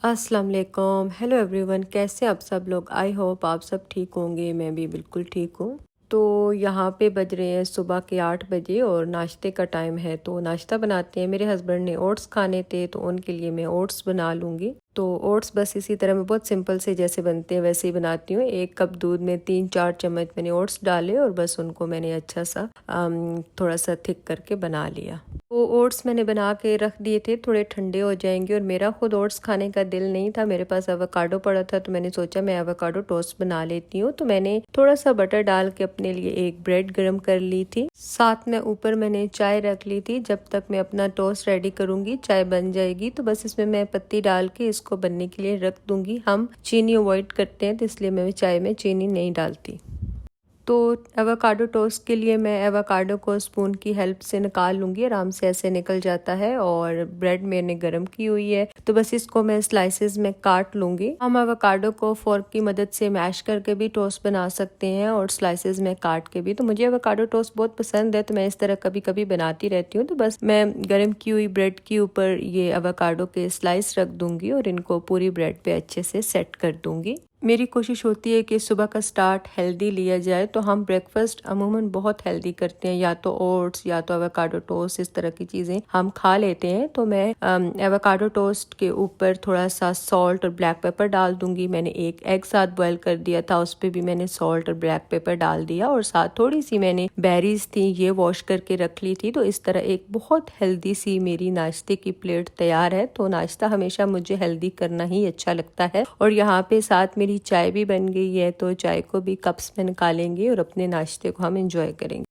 अस्सलाम वालेकुम। Hello everyone, कैसे आप सब लोग। आई होप आप सब ठीक होंगे। मैं भी बिल्कुल ठीक हूँ। तो यहाँ पे बज रहे हैं सुबह के 8 बजे और नाश्ते का टाइम है, तो नाश्ता बनाते हैं। मेरे हस्बैंड ने ओट्स खाने थे तो उनके लिए मैं ओट्स बना लूँगी। तो ओट्स बस इसी तरह मैं बहुत सिंपल से जैसे बनते हैं वैसे ही बनाती हूँ। 1 कप दूध में 3-4 चम्मच मैंने ओट्स डाले और बस उनको मैंने अच्छा सा थोड़ा सा थिक करके बना लिया। वो ओट्स मैंने बना के रख दिए थे, थोड़े ठंडे हो जाएंगे। और मेरा खुद ओट्स खाने का दिल नहीं था, मेरे पास एवोकाडो पड़ा था तो मैंने सोचा मैं एवोकाडो टोस्ट बना लेती हूँ। तो मैंने थोड़ा सा बटर डाल के अपने लिए एक ब्रेड गरम कर ली थी। साथ में ऊपर मैंने चाय रख ली थी। जब तक मैं अपना टोस्ट रेडी करूंगी चाय बन जाएगी, तो बस इसमें मैं पत्ती डाल के इसको बनने के लिए रख दूंगी। हम चीनी अवॉइड करते हैं तो इसलिए मैं चाय में चीनी नहीं डालती। तो एवोकाडो टोस्ट के लिए मैं एवोकाडो को स्पून की हेल्प से निकाल लूँगी, आराम से ऐसे निकल जाता है। और ब्रेड मैंने गरम की हुई है तो बस इसको मैं स्लाइसेस में काट लूँगी। हम एवोकाडो को फोर्क की मदद से मैश करके भी टोस्ट बना सकते हैं और स्लाइसेस में काट के भी। तो मुझे एवोकाडो टोस्ट बहुत पसंद है तो मैं इस तरह कभी कभी बनाती रहती हूँ। तो बस मैं गरम की हुई ब्रेड के ऊपर ये एवोकाडो के स्लाइस रख दूँगी और इनको पूरी ब्रेड पे अच्छे से सेट कर दूँगी। मेरी कोशिश होती है कि सुबह का स्टार्ट हेल्दी लिया जाए। तो हम ब्रेकफास्ट अमूमन बहुत हेल्दी करते हैं, या तो ओट्स या तो एवोकाडो टोस्ट, इस तरह की चीज़ें हम खा लेते हैं। तो मैं एवोकाडो टोस्ट के ऊपर थोड़ा सा सॉल्ट और ब्लैक पेपर डाल दूंगी। मैंने एक एग साथ बॉयल कर दिया था, उस पर भी मैंने सॉल्ट और ब्लैक पेपर डाल दिया। और साथ थोड़ी सी मैंने बेरीज थी ये वॉश करके रख ली थी। तो इस तरह एक बहुत हेल्दी सी मेरी नाश्ते की प्लेट तैयार है। तो नाश्ता हमेशा मुझे हेल्दी करना ही अच्छा लगता है। और यहाँ पे साथ मेरी चाय भी बन गई है, तो चाय को भी कप्स में निकालेंगे और अपने नाश्ते को हम एंजॉय करेंगे।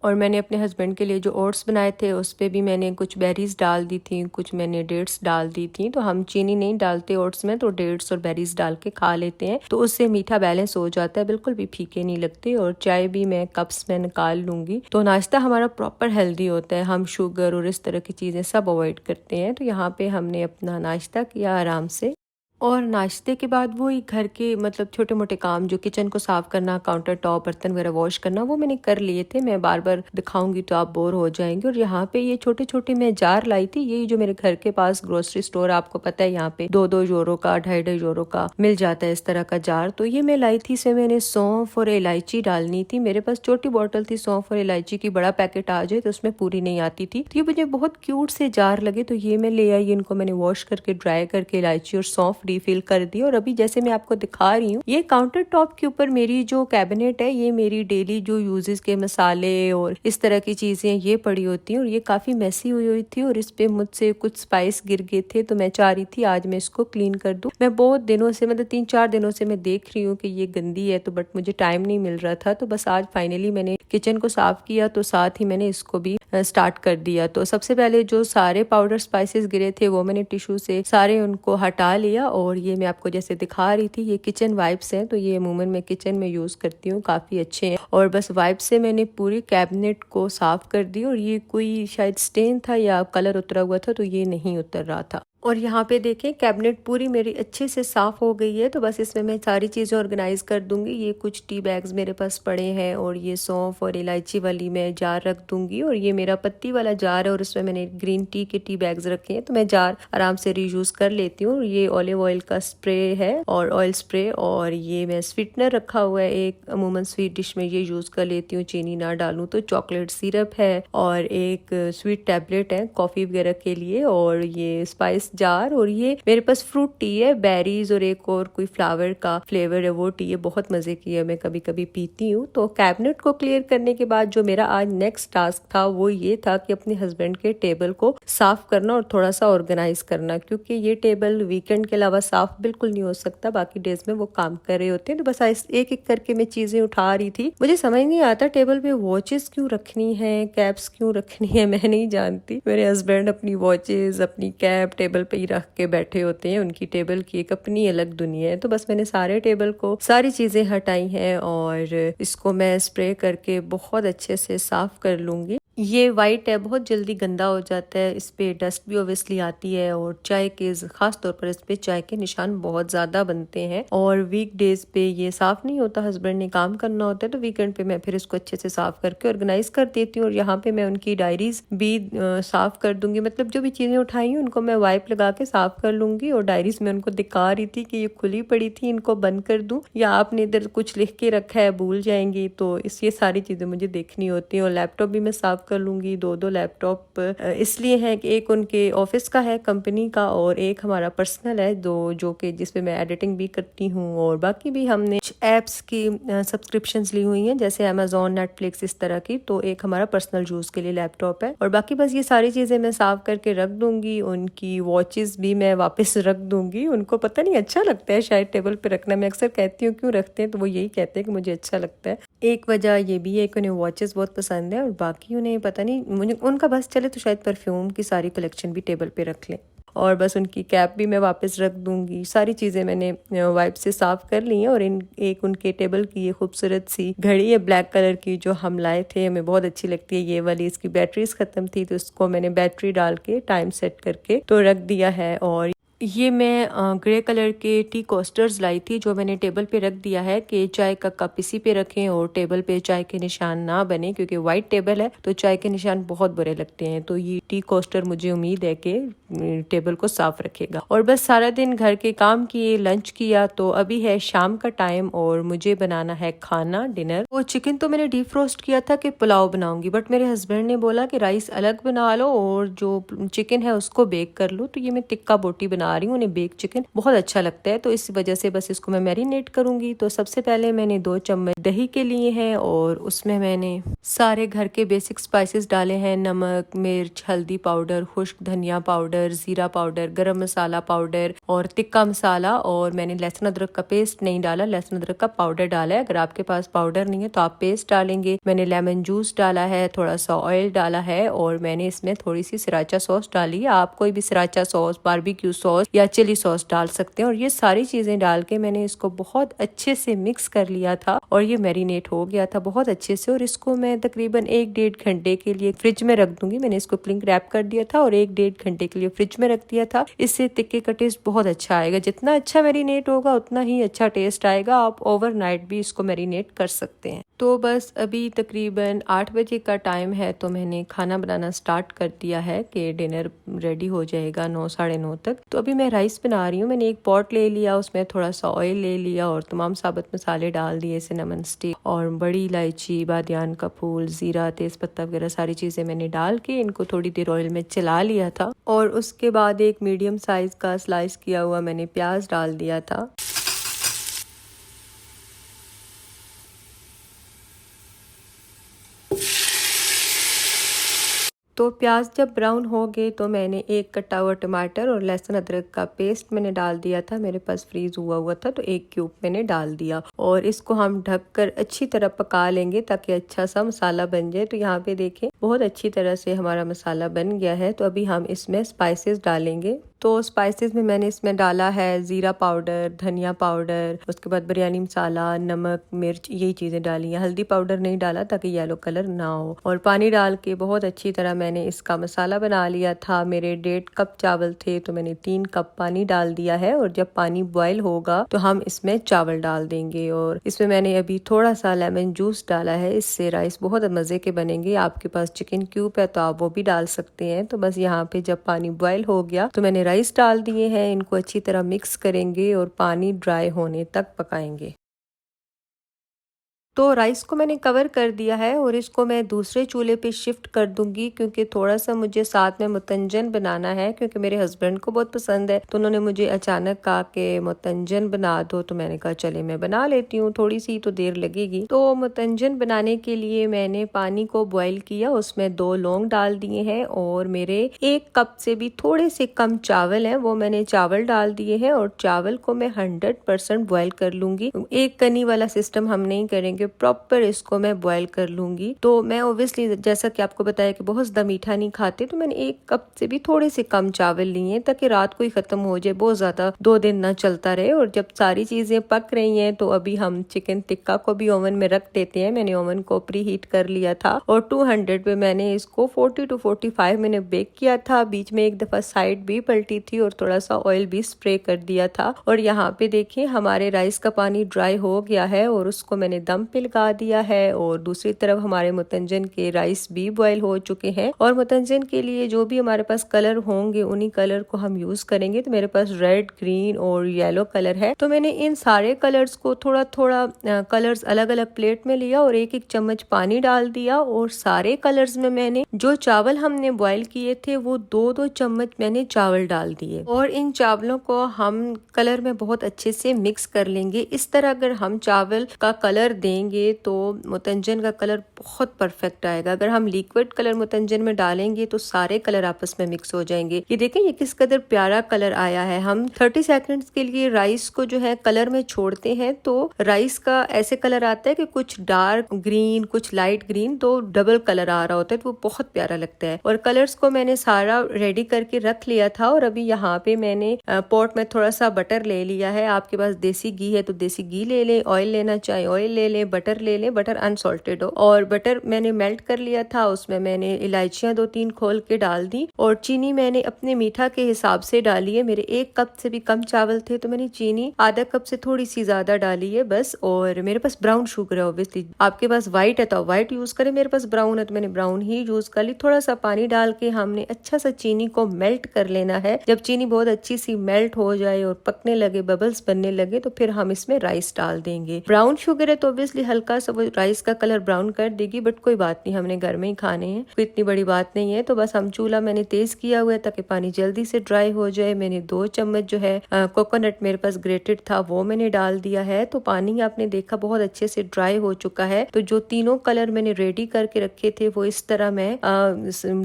और मैंने अपने हस्बैंड के लिए जो ओट्स बनाए थे उस पे भी मैंने कुछ बेरीज डाल दी थी, कुछ मैंने डेट्स डाल दी थी। तो हम चीनी नहीं डालते ओट्स में, तो डेट्स और बेरीज डाल के खा लेते हैं तो उससे मीठा बैलेंस हो जाता है, बिल्कुल भी फीके नहीं लगते। और चाय भी मैं कप्स में निकाल लूंगी। तो नाश्ता हमारा प्रॉपर हेल्दी होता है, हम शुगर और इस तरह की चीजें सब अवॉइड करते हैं। तो यहाँ पे हमने अपना नाश्ता किया आराम से। और नाश्ते के बाद वो ही घर के मतलब छोटे मोटे काम जो किचन को साफ करना, काउंटर टॉप, बर्तन वगैरह वॉश करना, वो मैंने कर लिए थे। मैं बार बार दिखाऊंगी तो आप बोर हो जाएंगे। और यहाँ पे ये छोटे छोटे मैं जार लाई थी, यही जो मेरे घर के पास ग्रोसरी स्टोर, आपको पता है यहाँ पे 2-2 यूरो का, 2.5-2.5 यूरो का मिल जाता है इस तरह का जार। तो ये मैं लाई थी, इसमें मैंने सौंफ और इलायची डालनी थी। मेरे पास छोटी बॉटल थी सौंफ और इलायची की, बड़ा पैकेट आ जाए तो उसमें पूरी नहीं आती थी। तो ये मुझे बहुत क्यूट से जार लगे तो ये मैं ले आई। इनको मैंने वॉश करके ड्राई करके इलायची और सौंफ रिफिल कर दी। और अभी जैसे मैं आपको दिखा रही हूँ, ये काउंटर टॉप के ऊपर मेरी जो कैबिनेट है, ये मेरी डेली जो यूजेस के मसाले और इस तरह की चीजें ये पड़ी होती हैं। और ये काफी मैसी हुई थी और इस पे मुझसे कुछ स्पाइस गिर गए थे। तो मैं चाह रही थी आज मैं इसको क्लीन कर दूं। मैं बहुत दिनों से, मतलब 3-4 दिनों से मैं देख रही हूँ कि ये गंदी है, तो बट मुझे टाइम नहीं मिल रहा था। तो बस आज फाइनली मैंने किचन को साफ किया, तो साथ ही मैंने इसको भी स्टार्ट कर दिया। तो सबसे पहले जो सारे पाउडर स्पाइसेस गिरे थे वो मैंने टिश्यू से सारे उनको हटा लिया। और ये मैं आपको जैसे दिखा रही थी, ये किचन वाइप्स हैं, तो ये अमूमन मैं किचन में यूज करती हूँ, काफी अच्छे हैं। और बस वाइप से मैंने पूरी कैबिनेट को साफ कर दी। और ये कोई शायद स्टेन था या कलर उतरा हुआ था, तो ये नहीं उतर रहा था। और यहाँ पे देखें कैबिनेट पूरी मेरी अच्छे से साफ हो गई है। तो बस इसमें मैं सारी चीज़ें ऑर्गेनाइज कर दूंगी। ये कुछ टी बैग्स मेरे पास पड़े हैं और ये सौंफ और इलायची वाली मैं जार रख दूंगी। और ये मेरा पत्ती वाला जार है और उसमें मैंने ग्रीन टी के टी बैग्स रखे हैं, तो मैं जार आराम से रीयूज कर लेती हूँ। ये ऑलिव ऑयल का स्प्रे है और ऑयल स्प्रे। और ये मैं स्वीटनर रखा हुआ है एक, अमूमन स्वीट डिश में ये यूज कर लेती हूँ, चीनी ना डालूं तो। चॉकलेट सिरप है और एक स्वीट टैबलेट है कॉफी वगैरह के लिए। और ये स्पाइस जार। और ये मेरे पास फ्रूट टी है, बेरीज और एक और कोई फ्लावर का फ्लेवर है वो टी है, बहुत मजे की है, मैं कभी कभी पीती हूँ। तो कैबिनेट को क्लियर करने के बाद जो मेरा आज नेक्स्ट टास्क था वो ये था कि अपने हस्बैंड के टेबल को साफ करना और थोड़ा सा ऑर्गेनाइज करना, क्योंकि ये टेबल वीकेंड के अलावा साफ बिल्कुल नहीं हो सकता, बाकी डेज में वो काम कर रहे होते हैं। तो बस एक एक करके मैं चीजें उठा रही थी। मुझे समझ नहीं आता टेबल पे वॉचेस क्यों रखनी है, कैप्स क्यों रखनी है, मैं नहीं जानती। मेरे हस्बैंड अपनी वॉचेस, अपनी कैप टेबल पे ही रख के बैठे होते हैं, उनकी टेबल की एक अपनी अलग दुनिया है। तो बस मैंने सारे टेबल को सारी चीजें हटाई हैं और इसको मैं स्प्रे करके बहुत अच्छे से साफ कर लूंगी। ये वाइट है, बहुत जल्दी गंदा हो जाता है, इस पे डस्ट भी ओबियसली आती है और चाय के खास तौर पर इस पे चाय के निशान बहुत ज़्यादा बनते हैं और वीक डेज पे ये साफ़ नहीं होता। हस्बैंड ने काम करना होता है तो वीकेंड पे मैं फिर इसको अच्छे से साफ़ करके ऑर्गेनाइज कर देती हूँ और यहाँ पे मैं उनकी डायरीज भी साफ़ कर दूंगी। मतलब जो भी चीज़ें उठाई हैं उनको मैं वाइप लगा के साफ़ कर लूँगी और डायरीज में उनको दिखा रही थी कि ये खुली पड़ी थी, इनको बंद कर दूँ या आपने इधर कुछ लिख के रखा है भूल जाएंगी, तो ये सारी चीज़ें मुझे देखनी होती हैं। और लैपटॉप भी मैं साफ़ कर लूँगी। दो लैपटॉप इसलिए है कि एक उनके ऑफिस का है कंपनी का और एक हमारा पर्सनल है, जो कि जिसपे मैं एडिटिंग भी करती हूँ और बाकी भी हमने एप्स की सब्सक्रिप्शंस ली हुई हैं जैसे अमेजोन, नेटफ्लिक्स इस तरह की। तो एक हमारा पर्सनल यूज़ के लिए लैपटॉप है और बाकी बस ये सारी चीज़ें मैं साफ़ करके रख दूँगी। उनकी वॉचेस भी मैं वापस रख दूँगी। उनको पता नहीं अच्छा लगता है शायद टेबल पे रखना। मैं अक्सर कहती हूँ क्यों रखते हैं तो वो यही कहते हैं कि मुझे अच्छा लगता है। एक वजह ये भी है कि उन्हें वॉचेस बहुत पसंद है और बाकी उन्हें पता नहीं, मुझे उनका बस चले तो शायद परफ्यूम की सारी कलेक्शन भी टेबल पे रख लें। और बस उनकी कैप भी मैं वापस रख दूंगी। सारी चीज़ें मैंने वाइप से साफ़ कर ली हैं और एक उनके टेबल की ये खूबसूरत सी घड़ी है ब्लैक कलर की जो हम लाए थे, हमें बहुत अच्छी लगती है ये वाली। इसकी बैटरीज ख़त्म थी तो इसको मैंने बैटरी डाल के टाइम सेट करके तो रख दिया है। और ये मैं ग्रे कलर के टी कोस्टर्स लाई थी जो मैंने टेबल पे रख दिया है कि चाय का कप इसी पे रखें और टेबल पे चाय के निशान ना बने, क्योंकि वाइट टेबल है तो चाय के निशान बहुत बुरे लगते हैं। तो ये टी कोस्टर मुझे उम्मीद है कि टेबल को साफ रखेगा। और बस सारा दिन घर के काम किए, लंच किया, तो अभी है शाम का टाइम और मुझे बनाना है खाना, डिनर। वो चिकन तो मैंने डीप फ्रोस्ट किया था कि पुलाव बनाऊंगी, बट मेरे हस्बैंड ने बोला कि राइस अलग बना लो और जो चिकन है उसको बेक कर लो। तो ये मैं टिक्का बोटी बना रही हूँ। उन्हें बेक चिकन बहुत अच्छा लगता है तो इस वजह से बस इसको मैं मैरिनेट करूंगी। तो सबसे पहले मैंने 2 चम्मच दही के लिए हैं और उसमें मैंने सारे घर के बेसिक स्पाइसेस डाले हैं, नमक, मिर्च, हल्दी पाउडर, खुश्क धनिया पाउडर, जीरा पाउडर, गरम मसाला पाउडर और टिक्का मसाला। और मैंने लहसुन अदरक का पेस्ट नहीं डाला, लहसुन अदरक का पाउडर डाला है। अगर आपके पास पाउडर नहीं है तो आप पेस्ट डालेंगे। मैंने लेमन जूस डाला है, थोड़ा सा ऑयल डाला है और मैंने इसमें थोड़ी सी सराचा सॉस डाली है। आप कोई भी सराचा सॉस, बारबेक्यू सॉस या चिली सॉस डाल सकते हैं। और ये सारी चीजें डाल के मैंने इसको बहुत अच्छे से मिक्स कर लिया था और ये मैरिनेट हो गया था बहुत अच्छे से। और इसको मैं तकरीबन 1-1.5 घंटे के लिए फ्रिज में रख दूंगी। मैंने इसको क्लिंग रैप कर दिया था और 1-1.5 घंटे के लिए फ्रिज में रख दिया था। इससे टिक्के का टेस्ट बहुत अच्छा आएगा। जितना अच्छा मैरिनेट होगा उतना ही अच्छा टेस्ट आएगा। आप ओवरनाइट भी इसको मैरिनेट कर सकते हैं। तो बस अभी तकरीबन 8 बजे का टाइम है तो मैंने खाना बनाना स्टार्ट कर दिया है कि डिनर रेडी हो जाएगा 9, साढ़े 9 तक। तो अभी मैं राइस बना रही हूँ। मैंने एक पॉट ले लिया, उसमें थोड़ा सा ऑयल ले लिया और तमाम साबुत मसाले डाल दिए, सिनेमन स्टिक और बड़ी इलायची, बादियान का फूल, जीरा, तेज पत्ता वगैरह सारी चीजें मैंने डाल के इनको थोड़ी देर ऑयल में चला लिया था। और उसके बाद एक मीडियम साइज का स्लाइस किया हुआ मैंने प्याज डाल दिया था। तो प्याज जब ब्राउन हो गए तो मैंने एक कटा हुआ टमाटर और लहसुन अदरक का पेस्ट मैंने डाल दिया था। मेरे पास फ्रीज हुआ था तो 1 क्यूब मैंने डाल दिया और इसको हम ढककर अच्छी तरह पका लेंगे ताकि अच्छा सा मसाला बन जाए। तो यहाँ पे देखें बहुत अच्छी तरह से हमारा मसाला बन गया है। तो अभी हम इसमें स्पाइसेस डालेंगे। तो स्पाइसेस में मैंने इसमें डाला है जीरा पाउडर, धनिया पाउडर, उसके बाद बिरयानी मसाला, नमक, मिर्च, यही चीजें डाली हैं। हल्दी पाउडर नहीं डाला ताकि येलो कलर ना हो। और पानी डाल के बहुत अच्छी तरह मैंने इसका मसाला बना लिया था। मेरे 1.5 कप चावल थे तो मैंने 3 कप पानी डाल दिया है और जब पानी बॉयल होगा तो हम इसमें चावल डाल देंगे। और इसमें मैंने अभी थोड़ा सा लेमन जूस डाला है, इससे राइस बहुत मजे के बनेंगे। आपके पास चिकन क्यूब है तो आप वो भी डाल सकते हैं। तो बस यहाँ पे जब पानी बॉयल हो गया तो मैंने राइस डाल दिए हैं। इनको अच्छी तरह मिक्स करेंगे और पानी ड्राई होने तक पकाएंगे। तो राइस को मैंने कवर कर दिया है और इसको मैं दूसरे चूल्हे पे शिफ्ट कर दूंगी क्योंकि थोड़ा सा मुझे साथ में मुतंजन बनाना है क्योंकि मेरे हस्बैंड को बहुत पसंद है। तो उन्होंने मुझे अचानक कहा कि मुतंजन बना दो, तो मैंने कहा चले मैं बना लेती हूँ, थोड़ी सी तो देर लगेगी। तो मुतंजन बनाने के लिए मैंने पानी को बॉयल किया, उसमें 2 लौंग डाल दिए हैं और मेरे 1 कप से भी थोड़े से कम चावल है वो मैंने चावल डाल दिए हैं। और चावल को मैं 100% बॉयल कर लूंगी। एक कनी वाला सिस्टम हम नहीं करेंगे, प्रॉपर इसको मैं बॉयल कर लूंगी। तो मैं ओब्वियसली जैसा कि आपको बताया कि बहुत ज़्यादा मीठा नहीं खाते, तो मैंने 1 कप से भी थोड़े से कम चावल लिए हैं ताकि रात को ही खत्म हो जाए, बहुत ज़्यादा 2 दिन ना चलता रहे। और जब सारी चीज़ें पक रही हैं तो अभी हम चिकन टिक्का को भी ओवन में रख देते हैं। मैंने ओवन को प्री हीट कर लिया था और 200 पे मैंने इसको 40 to 45 मिनट बेक किया था। बीच में एक दफ़ा साइड भी पलटी थी और थोड़ा सा ऑयल भी स्प्रे कर दिया था। और यहाँ पे देखिए हमारे राइस का पानी ड्राई हो गया है और उसको मैंने दम पे लगा दिया है। और दूसरी तरफ हमारे मुतंजन के राइस भी बॉयल हो चुके हैं। और मुतंजन के लिए जो भी हमारे पास कलर होंगे उन्हीं कलर को हम यूज करेंगे। तो मेरे पास रेड, ग्रीन और येलो कलर है। तो मैंने इन सारे कलर्स को थोड़ा थोड़ा कलर्स अलग अलग प्लेट में लिया और 1-1 चम्मच पानी डाल दिया। और सारे कलर्स में मैंने जो चावल हमने बॉयल किए थे वो 2-2 चम्मच मैंने चावल डाल दिए। और इन चावलों को हम कलर में बहुत अच्छे से मिक्स कर लेंगे। इस तरह अगर हम चावल का कलर देंगे तो मुतंजन का कलर बहुत परफेक्ट आएगा। अगर हम लिक्विड कलर मुतंजन में डालेंगे तो सारे कलर आपस में मिक्स हो जाएंगे। ये देखें ये किस कदर प्यारा कलर आया है। हम 30 सेकंड्स के लिए राइस को जो है कलर में छोड़ते हैं तो राइस का ऐसे कलर आता है कि कुछ डार्क ग्रीन, कुछ लाइट ग्रीन, तो डबल कलर आ रहा होता है, तो वो बहुत प्यारा लगता है। और कलर्स को मैंने सारा रेडी करके रख लिया था। और अभी यहाँ पे मैंने पॉट में थोड़ा सा बटर ले लिया है। आपके पास देसी घी है तो देसी घी ले लें, ऑयल लेना चाहे ऑयल ले लें, बटर ले लें, बटर अनसॉल्टेड हो। और बटर मैंने मेल्ट कर लिया था, उसमें मैंने इलायचियां 2-3 खोल के डाल दी। और चीनी मैंने अपने मीठा के हिसाब से डाली है। मेरे 1 कप से भी कम चावल थे तो मैंने चीनी आधा कप से थोड़ी सी ज्यादा डाली है बस। और मेरे पास ब्राउन शुगर है, ऑब्वियसली आपके पास व्हाइट है तो व्हाइट यूज करें, मेरे पास ब्राउन है तो मैंने ब्राउन ही यूज कर ली। थोड़ा सा पानी डाल के हमने अच्छा सा चीनी को मेल्ट कर लेना है। जब चीनी बहुत अच्छी सी मेल्ट हो जाए और पकने लगे, बबल्स बनने लगे, तो फिर हम इसमें राइस डाल देंगे। ब्राउन शुगर है तो ऑब्वियसली हल्का सा वो राइस का कलर ब्राउन कर देगी, बट कोई बात नहीं, हमने घर में ही खाने हैं, कोई इतनी बड़ी बात नहीं है। तो बस हम चूल्हा मैंने तेज किया हुआ है ताकि पानी जल्दी से ड्राई हो जाए। मैंने 2 चम्मच जो है कोकोनट मेरे पास ग्रेटेड था वो मैंने डाल दिया है। तो पानी आपने देखा बहुत अच्छे से ड्राई हो चुका है। तो जो तीनों कलर मैंने रेडी करके रखे थे वो इस तरह मैं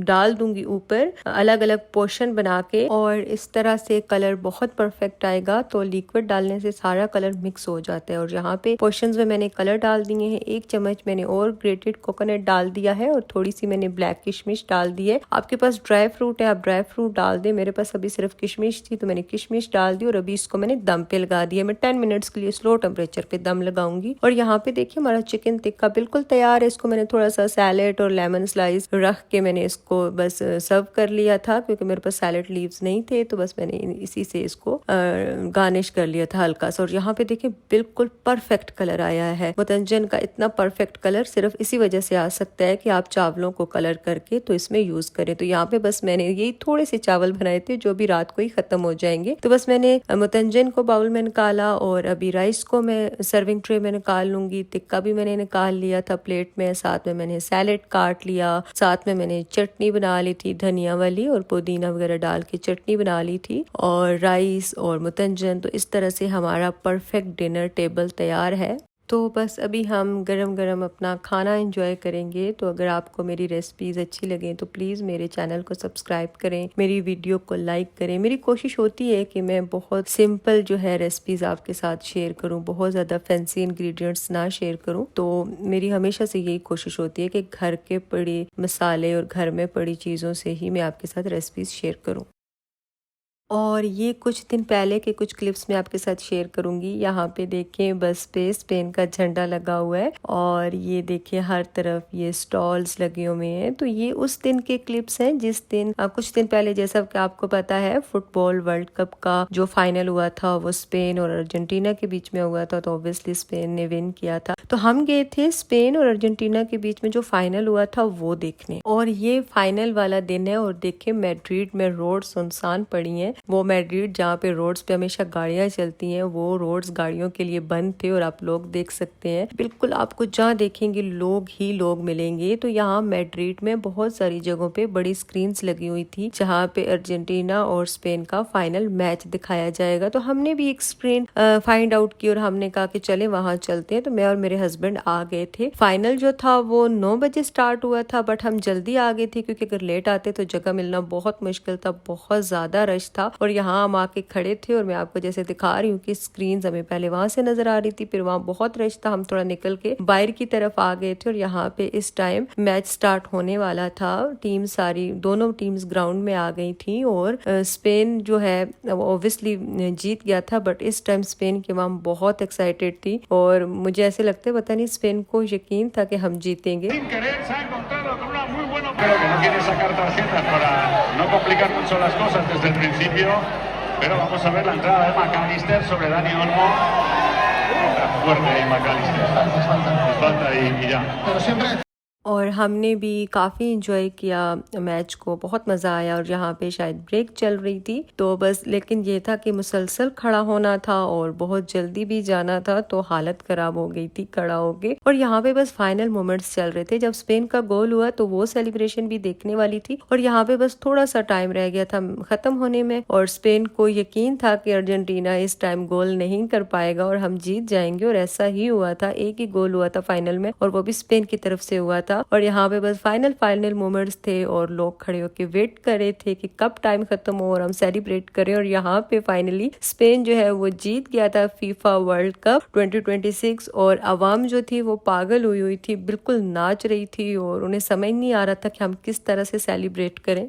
डाल दूंगी ऊपर, अलग अलग पोर्शन बना के, और इस तरह से कलर बहुत परफेक्ट आएगा। तो लिक्विड डालने से सारा कलर मिक्स हो जाता है। और यहाँ पे पोर्शंस में मैंने कलर डाल दिए हैं। 1 चम्मच मैंने और ग्रेटेड कोकोनट डाल दिया है और थोड़ी सी मैंने ब्लैक किशमिश डाल दी है। आपके पास ड्राई फ्रूट है आप ड्राई फ्रूट डाल दे, मेरे पास अभी सिर्फ किशमिश थी तो मैंने किशमिश डाल दी। और अभी इसको मैंने दम पे लगा दिया। मैं 10 मिनट्स के लिए स्लो टेम्परेचर पे दम लगाऊंगी। और यहाँ पे देखिए हमारा चिकन टिक्का बिल्कुल तैयार है। इसको मैंने थोड़ा सा सैलेड और लेमन स्लाइस रख के मैंने इसको बस सर्व कर लिया था, क्योंकि मेरे पास सैलेड लीव्स नहीं थे तो बस मैंने इसी से इसको गार्निश कर लिया था हल्का सा। और यहाँ पे देखिए बिल्कुल परफेक्ट कलर आया है। मुतंजन का इतना परफेक्ट कलर सिर्फ इसी वजह से आ सकता है कि आप चावलों को कलर करके तो इसमें यूज करें। तो यहाँ पे बस मैंने यही थोड़े से चावल बनाए थे जो भी रात को ही खत्म हो जाएंगे। तो बस मैंने मुतंजन को बाउल में निकाला और अभी राइस को मैं सर्विंग ट्रे में निकाल लूंगी। टिक्का भी मैंने निकाल लिया था प्लेट में, साथ में मैंने सैलेड काट लिया, साथ में मैंने चटनी बना ली थी धनिया वाली और पुदीना वगैरह डाल के चटनी बना ली थी, और राइस और मुतंजन। तो इस तरह से हमारा परफेक्ट डिनर टेबल तैयार है। तो बस अभी हम गरम गरम अपना खाना एंजॉय करेंगे। तो अगर आपको मेरी रेसिपीज़ अच्छी लगें तो प्लीज़ मेरे चैनल को सब्सक्राइब करें, मेरी वीडियो को लाइक करें। मेरी कोशिश होती है कि मैं बहुत सिंपल जो है रेसिपीज़ आपके साथ शेयर करूं, बहुत ज़्यादा फैंसी इंग्रेडिएंट्स ना शेयर करूं। तो मेरी हमेशा से यही कोशिश होती है कि घर के पड़े मसाले और घर में पड़ी चीज़ों से ही मैं आपके साथ रेसिपीज़ शेयर करूँ। और ये कुछ दिन पहले के कुछ क्लिप्स मैं आपके साथ शेयर करूंगी। यहाँ पे देखें बस पे स्पेन का झंडा लगा हुआ है और ये देखिए हर तरफ ये स्टॉल्स लगे हुए हैं। तो ये उस दिन के क्लिप्स हैं जिस दिन कुछ दिन पहले, जैसा कि आपको पता है, फुटबॉल वर्ल्ड कप का जो फाइनल हुआ था वो स्पेन और अर्जेंटीना के बीच में हुआ था। तो ऑब्वियसली स्पेन ने विन किया था। तो हम गए थे स्पेन और अर्जेंटीना के बीच में जो फाइनल हुआ था वो देखने। और ये फाइनल वाला दिन है और देखे मैड्रिड में रोड सुनसान पड़ी है। वो मैड्रिड जहाँ पे रोड्स पे हमेशा गाड़ियां चलती हैं वो रोड्स गाड़ियों के लिए बंद थे। और आप लोग देख सकते हैं बिल्कुल आपको जहाँ देखेंगे लोग ही लोग मिलेंगे। तो यहाँ मैड्रिड में बहुत सारी जगहों पे बड़ी स्क्रीन्स लगी हुई थी जहाँ पे अर्जेंटीना और स्पेन का फाइनल मैच दिखाया जाएगा। तो हमने भी एक स्क्रीन फाइंड आउट की और हमने कहा कि चले वहाँ चलते हैं। तो मैं और मेरे हस्बैंड आ गए थे। फाइनल जो था वो 9 बजे स्टार्ट हुआ था, बट हम जल्दी आ गए थे क्योंकि अगर लेट आते तो जगह मिलना बहुत मुश्किल था, बहुत ज्यादा रश था। था और यहाँ हम आके खड़े थे और मैं आपको जैसे दिखा रही हूँ कि स्क्रीन हमें पहले वहां से नजर आ रही थी, फिर वहाँ बहुत रश था, हम थोड़ा निकल के बाहर की तरफ आ गए थे और यहाँ पे इस टाइम मैच स्टार्ट होने वाला था। टीम सारी दोनों टीम्स ग्राउंड में आ गई थी और स्पेन जो है ऑब्वियसली जीत गया था, बट इस टाइम स्पेन की आवाम बहुत एक्साइटेड थी और मुझे ऐसे लगता है पता नहीं स्पेन को यकीन था कि हम जीतेंगे। Pero vamos a ver la entrada de McAllister sobre Dani Olmo. Fuerte ahí McAllister. Falta y ya. Pero siempre और हमने भी काफ़ी इंजॉय किया मैच को, बहुत मज़ा आया और यहाँ पे शायद ब्रेक चल रही थी तो बस, लेकिन ये था कि मुसलसल खड़ा होना था और बहुत जल्दी भी जाना था तो हालत ख़राब हो गई थी खड़ा होके। और यहाँ पे बस फाइनल मोमेंट्स चल रहे थे, जब स्पेन का गोल हुआ तो वो सेलिब्रेशन भी देखने वाली थी और यहाँ पे बस थोड़ा सा टाइम रह गया था ख़त्म होने में और स्पेन को यकीन था कि अर्जेंटीना इस टाइम गोल नहीं कर पाएगा और हम जीत जाएंगे और ऐसा ही हुआ था। एक ही गोल हुआ था फाइनल में और वो भी स्पेन की तरफ से हुआ था और यहाँ पे बस फाइनल मोमेंट्स थे और लोग खड़े होके वेट कर रहे थे कि कब टाइम खत्म हो और हम सेलिब्रेट करें। और यहाँ पे फाइनली स्पेन जो है वो जीत गया था फीफा वर्ल्ड कप 2026 और आवाम जो थी वो पागल हुई थी, बिल्कुल नाच रही थी और उन्हें समझ नहीं आ रहा था कि हम किस तरह से सेलिब्रेट करें।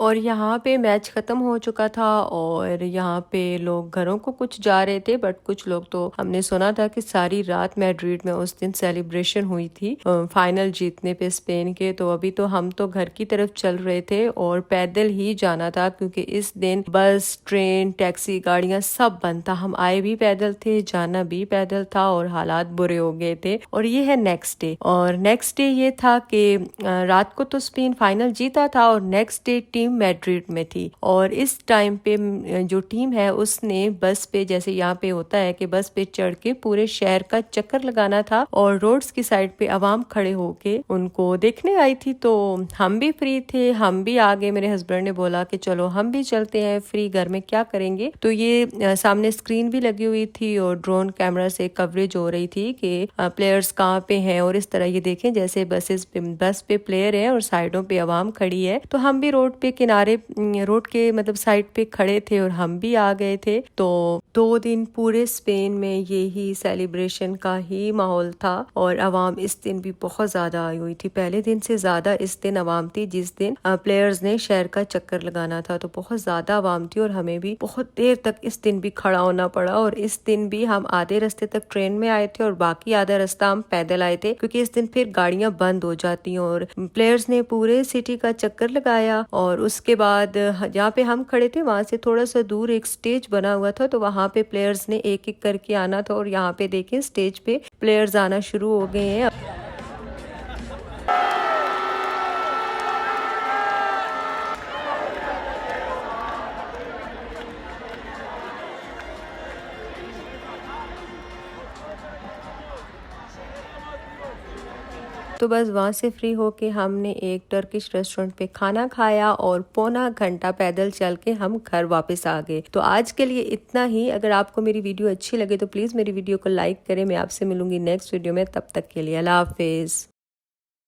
और यहाँ पे मैच ख़त्म हो चुका था और यहाँ पे लोग घरों को कुछ जा रहे थे, बट कुछ लोग तो हमने सुना था कि सारी रात मैड्रिड में उस दिन सेलिब्रेशन हुई थी फाइनल जीतने पे स्पेन के। तो अभी तो हम तो घर की तरफ चल रहे थे और पैदल ही जाना था क्योंकि इस दिन बस ट्रेन टैक्सी गाड़ियाँ सब बंद था। हम आए भी पैदल थे, जाना भी पैदल था और हालात बुरे हो गए थे। और ये है नेक्स्ट डे, और नेक्स्ट डे ये था कि रात को तो स्पेन फाइनल जीता था और नेक्स्ट डे टीम मैड्रिड में थी और इस टाइम पे जो टीम है उसने बस पे, जैसे यहाँ पे होता है कि बस पे चढ़ के पूरे शहर का चक्कर लगाना था और रोड्स की साइड पे आवाम खड़े होके उनको देखने आई थी। तो हम भी फ्री थे, हम भी आ गए। मेरे हस्बैंड ने बोला कि चलो हम भी चलते हैं, फ्री घर में क्या करेंगे। तो ये सामने स्क्रीन भी लगी हुई थी और ड्रोन कैमरा से कवरेज हो रही थी कि प्लेयर्स कहाँ पे हैं और इस तरह ये देखें जैसे बस पे प्लेयर है और साइडों पे आवाम खड़ी है। तो हम भी रोड पे किनारे रोड के मतलब साइड पे खड़े थे और हम भी आ गए थे। तो 2 दिन पूरे स्पेन में यही सेलिब्रेशन का ही माहौल था और आवाम इस दिन भी बहुत ज्यादा आई हुई थी, पहले दिन से ज्यादा इस दिन आवाम थी जिस दिन प्लेयर्स ने शहर का चक्कर लगाना था। तो बहुत ज्यादा आवाम थी और हमें भी बहुत देर तक इस दिन भी खड़ा होना पड़ा और इस दिन भी हम आधे रास्ते तक ट्रेन में आए थे और बाकी आधा रास्ता हम पैदल आए थे क्योंकि इस दिन फिर गाड़ियां बंद हो जाती हैं। और प्लेयर्स ने पूरे सिटी का चक्कर लगाया और उसके बाद जहाँ पे हम खड़े थे वहां से थोड़ा सा दूर एक स्टेज बना हुआ था, तो वहां पे प्लेयर्स ने एक एक करके आना था और यहाँ पे देखें स्टेज पे प्लेयर्स आना शुरू हो गए हैं। तो बस वहाँ से फ्री होके हमने एक टर्किश रेस्टोरेंट पे खाना खाया और पौना घंटा पैदल चल के हम घर वापस आ गए। तो आज के लिए इतना ही। अगर आपको मेरी वीडियो अच्छी लगे तो प्लीज़ मेरी वीडियो को लाइक करें। मैं आपसे मिलूंगी नेक्स्ट वीडियो में, तब तक के लिए अल्लाह हाफिज़।